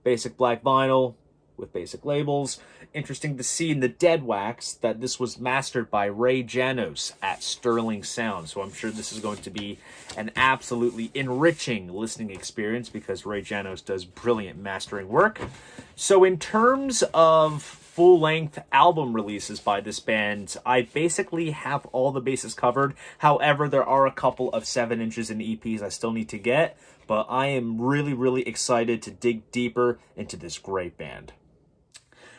Basic black vinyl with basic labels. Interesting to see in the dead wax that this was mastered by Ray Janos at Sterling Sound. So I'm sure this is going to be an absolutely enriching listening experience because Ray Janos does brilliant mastering work. So in terms of full-length album releases by this band, I basically have all the bases covered. However, there are a couple of 7 inches in EPs I still need to get, but I am really, really excited to dig deeper into this great band.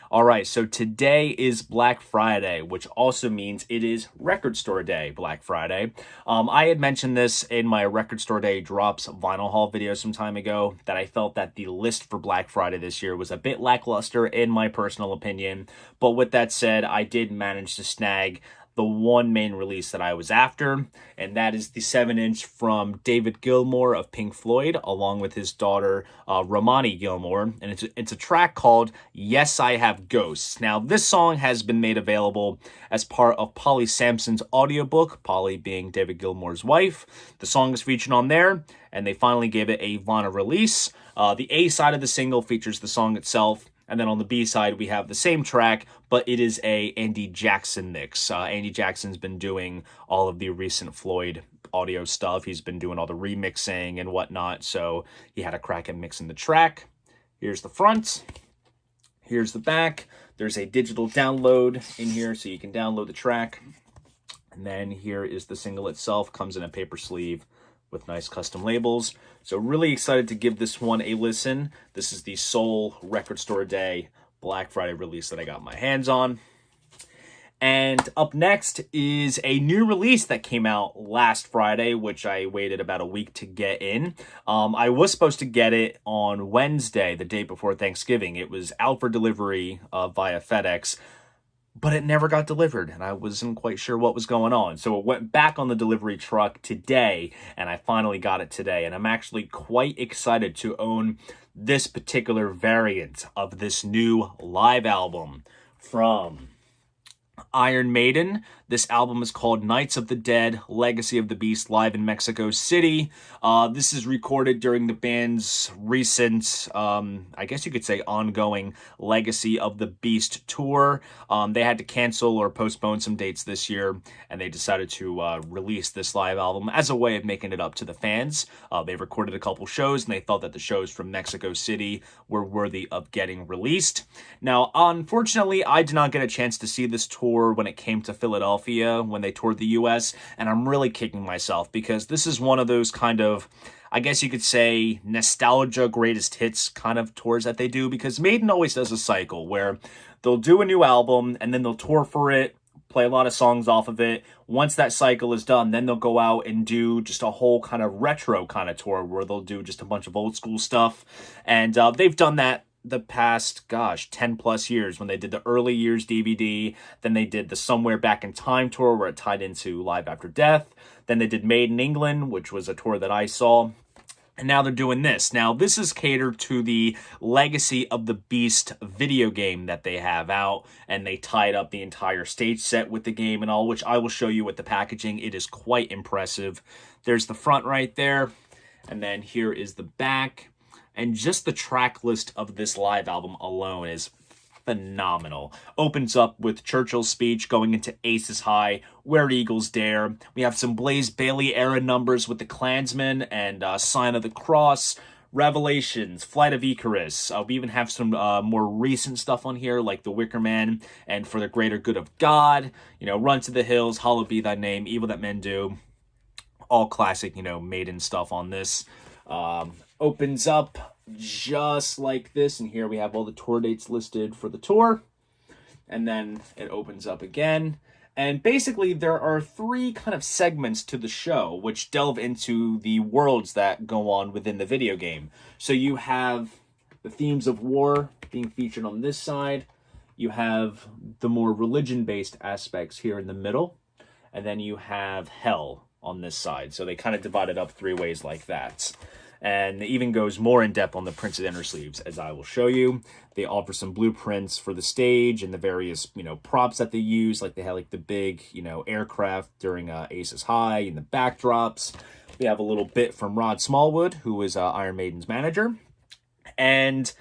All right, so today is Black Friday, which also means it is Record Store Day, Black Friday. I had mentioned this in my Record Store Day Drops vinyl haul video some time ago, that I felt that the list for Black Friday this year was a bit lackluster in my personal opinion. But with that said, I did manage to snag the one main release that I was after, and that is the 7-inch from David Gilmour of Pink Floyd, along with his daughter, Romani Gilmour, and it's a track called Yes, I Have Ghosts. Now, this song has been made available as part of Polly Sampson's audiobook, Polly being David Gilmour's wife. The song is featured on there, and they finally gave it a vinyl release. The A side of the single features the song itself, and then on the B side, we have the same track, but it is a Andy Jackson mix. Andy Jackson's been doing all of the recent Floyd audio stuff. He's been doing all the remixing and whatnot, so he had a crack at mixing the track. Here's the front. Here's the back. There's a digital download in here, so you can download the track. And then here is the single itself. Comes in a paper sleeve with nice custom labels. So really excited to give this one a listen. This is the sole Record Store Day Black Friday release that I got my hands on. And up next is a new release that came out last Friday, which I waited about a week to get in. I was supposed to get it on Wednesday, the day before Thanksgiving. It was out for delivery via FedEx, but it never got delivered, and I wasn't quite sure what was going on. So it went back on the delivery truck today, and I finally got it today. And I'm actually quite excited to own this particular variant of this new live album from Iron Maiden. This album is called Knights of the Dead, Legacy of the Beast, live in Mexico City. This is recorded during the band's recent, I guess you could say, ongoing Legacy of the Beast tour. They had to cancel or postpone some dates this year, and they decided to release this live album as a way of making it up to the fans. They recorded a couple shows, and they thought that the shows from Mexico City were worthy of getting released. Now, unfortunately, I did not get a chance to see this tour when it came to Philadelphia, when they toured the US, and I'm really kicking myself because this is one of those kind of, I guess you could say, nostalgia greatest hits kind of tours that they do, because Maiden always does a cycle where they'll do a new album and then they'll tour for it, play a lot of songs off of it. Once that cycle is done, then they'll go out and do just a whole kind of retro kind of tour where they'll do just a bunch of old school stuff. And they've done that the past, 10 plus years, when they did the Early Years DVD. Then they did the Somewhere Back in Time tour where it tied into Live After Death. Then they did Made in England, which was a tour that I saw. And now they're doing this. Now, this is catered to the Legacy of the Beast video game that they have out, and they tied up the entire stage set with the game and all, which I will show you with the packaging. It is quite impressive. There's the front right there, and then here is the back. And just the track list of this live album alone is phenomenal. Opens up with Churchill's speech, going into Aces High, Where Eagles Dare. We have some Blaze Bayley era numbers with the Klansmen and Sign of the Cross, Revelations, Flight of Icarus. We even have some more recent stuff on here, like The Wicker Man and For the Greater Good of God. You know, Run to the Hills, Hallowed Be Thy Name, Evil That Men Do. All classic, Maiden stuff on this. Opens up just like this, and here we have all the tour dates listed for the tour, and then it opens up again, and basically there are three kind of segments to the show which delve into the worlds that go on within the video game. So you have the themes of war being featured on this side, you have the more religion-based aspects here in the middle, and then you have hell on this side. So they kind of divide it up three ways like that. And it even goes more in depth on the printed inner sleeves, as I will show you. They offer some blueprints for the stage and the various, props that they use. Like they had like the big, aircraft during Aces High and the backdrops. We have a little bit from Rod Smallwood, who is Iron Maiden's manager. And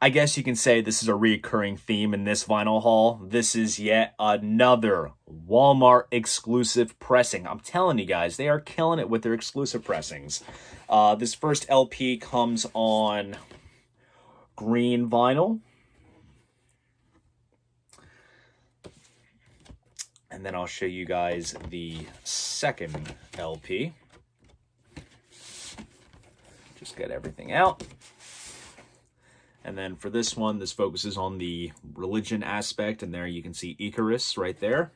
I guess you can say this is a recurring theme in this vinyl haul. This is yet another Walmart exclusive pressing. I'm telling you guys, they are killing it with their exclusive pressings. This first LP comes on green vinyl. And then I'll show you guys the second LP. Just get everything out. And then for this one, this focuses on the religion aspect, and there you can see Icarus right there.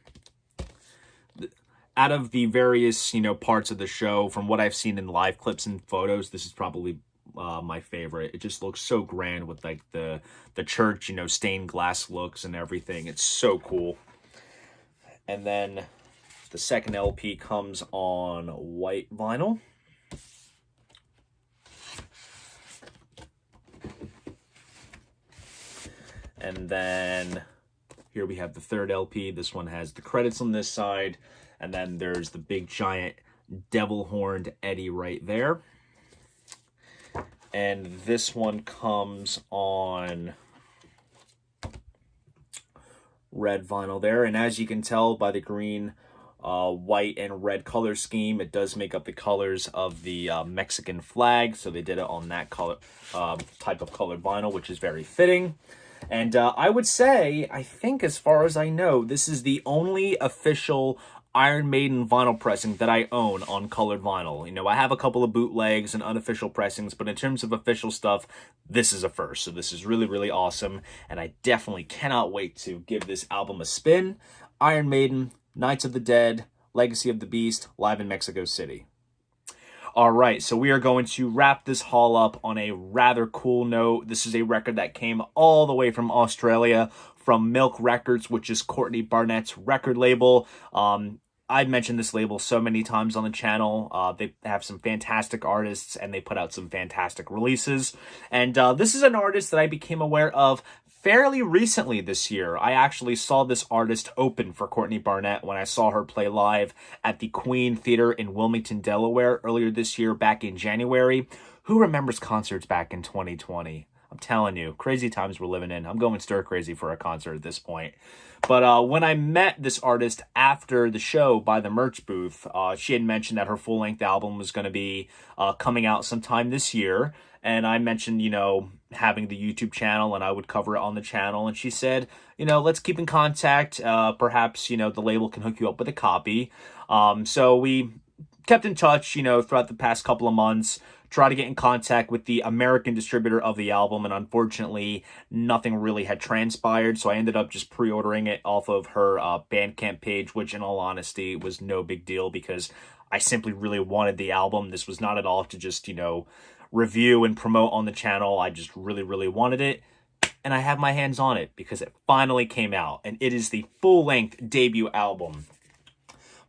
Out of the various, parts of the show, from what I've seen in live clips and photos, this is probably my favorite. It just looks so grand with like the church, stained glass looks and everything. It's so cool. And then the second LP comes on white vinyl. And then here we have the third LP. This one has the credits on this side. And then there's the big giant devil-horned Eddie right there. And this one comes on red vinyl there. And as you can tell by the green, white, and red color scheme, it does make up the colors of the Mexican flag. So they did it on that color type of colored vinyl, which is very fitting. And I would say, I think as far as I know, this is the only official Iron Maiden vinyl pressing that I own on colored vinyl. You know, I have a couple of bootlegs and unofficial pressings, but in terms of official stuff, this is a first. So this is really, really awesome, and I definitely cannot wait to give this album a spin. Iron Maiden, Knights of the Dead, Legacy of the Beast, live in Mexico City. All right, so we are going to wrap this haul up on a rather cool note. This is a record that came all the way from Australia, from Milk Records, which is Courtney Barnett's record label. I've mentioned this label so many times on the channel. They have some fantastic artists, and they put out some fantastic releases. And this is an artist that I became aware of fairly recently this year. I actually saw this artist open for Courtney Barnett when I saw her play live at the Queen Theater in Wilmington, Delaware earlier this year, back in January. Who remembers concerts back in 2020? I'm telling you, crazy times we're living in. I'm going stir crazy for a concert at this point. But when I met this artist after the show by the merch booth, she had mentioned that her full-length album was going to be coming out sometime this year. And I mentioned, you know, having the YouTube channel, and I would cover it on the channel. And she said, you know, let's keep in contact. Perhaps, you know, the label can hook you up with a copy. So we kept in touch, you know, throughout the past couple of months, try to get in contact with the American distributor of the album, and unfortunately, nothing really had transpired, so I ended up just pre-ordering it off of her Bandcamp page, which in all honesty was no big deal because I simply really wanted the album. This was not at all to just, you know, review and promote on the channel. I just really, really wanted it, and I have my hands on it because it finally came out, and it is the full-length debut album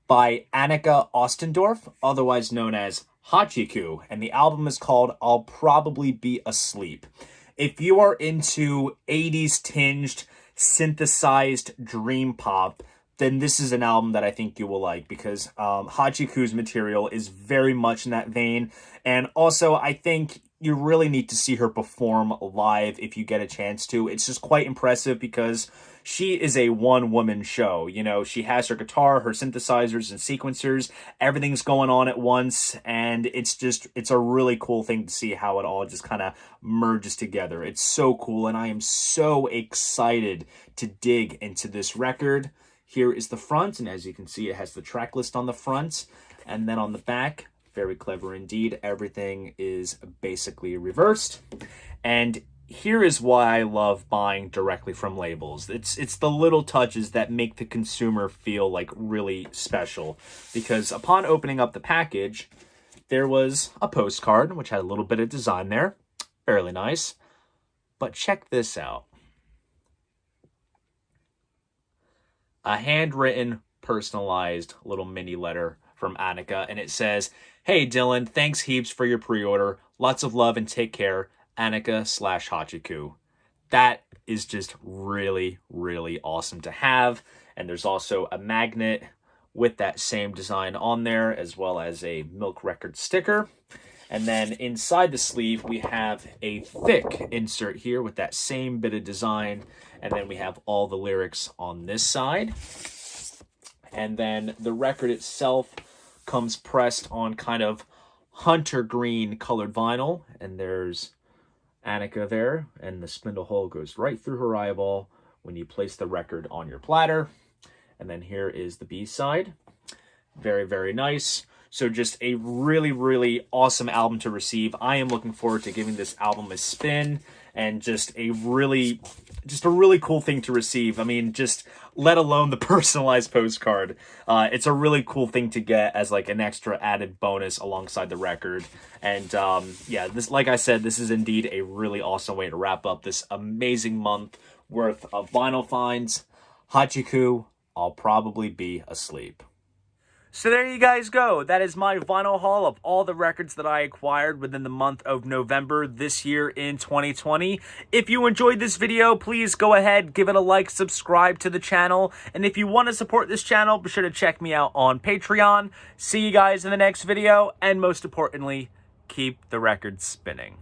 by Annika Ostendorf, otherwise known as Hachiku, and the album is called I'll Probably Be Asleep. If you are into 80s tinged synthesized dream pop, then this is an album that I think you will like because Hachiku's material is very much in that vein. And also, I think you really need to see her perform live if you get a chance to. It's just quite impressive because she is a one-woman show. You know, she has her guitar, her synthesizers, and sequencers. Everything's going on at once, and it's a really cool thing to see how it all just kind of merges together. It's so cool, and I am so excited to dig into this record. Here is the front, and as you can see, it has the track list on the front, and then on the back, very clever indeed, everything is basically reversed. And here is why I love buying directly from labels. It's the little touches that make the consumer feel like really special. Because upon opening up the package, there was a postcard, which had a little bit of design there. Fairly nice. But check this out. A handwritten, personalized little mini letter from Annika, and it says, "Hey Dylan, thanks heaps for your pre-order. Lots of love and take care. Annika/Hachiku." That is just really, really awesome to have. And there's also a magnet with that same design on there, as well as a Milk Record sticker. And then inside the sleeve, we have a thick insert here with that same bit of design. And then we have all the lyrics on this side. And then the record itself comes pressed on kind of hunter green colored vinyl. And there's Annika there, and the spindle hole goes right through her eyeball when you place the record on your platter. And then here is the B-side. Very, very nice. So just a really, really awesome album to receive. I am looking forward to giving this album a spin, and just a really cool thing to receive. I mean, just let alone the personalized postcard. It's a really cool thing to get as like an extra added bonus alongside the record. And yeah, this, like I said, this is indeed a really awesome way to wrap up this amazing month worth of vinyl finds. Hachiku, I'll Probably Be Asleep. So there you guys go. That is my vinyl haul of all the records that I acquired within the month of November this year in 2020. If you enjoyed this video, please go ahead, give it a like, subscribe to the channel. And if you want to support this channel, be sure to check me out on Patreon. See you guys in the next video. And most importantly, keep the records spinning.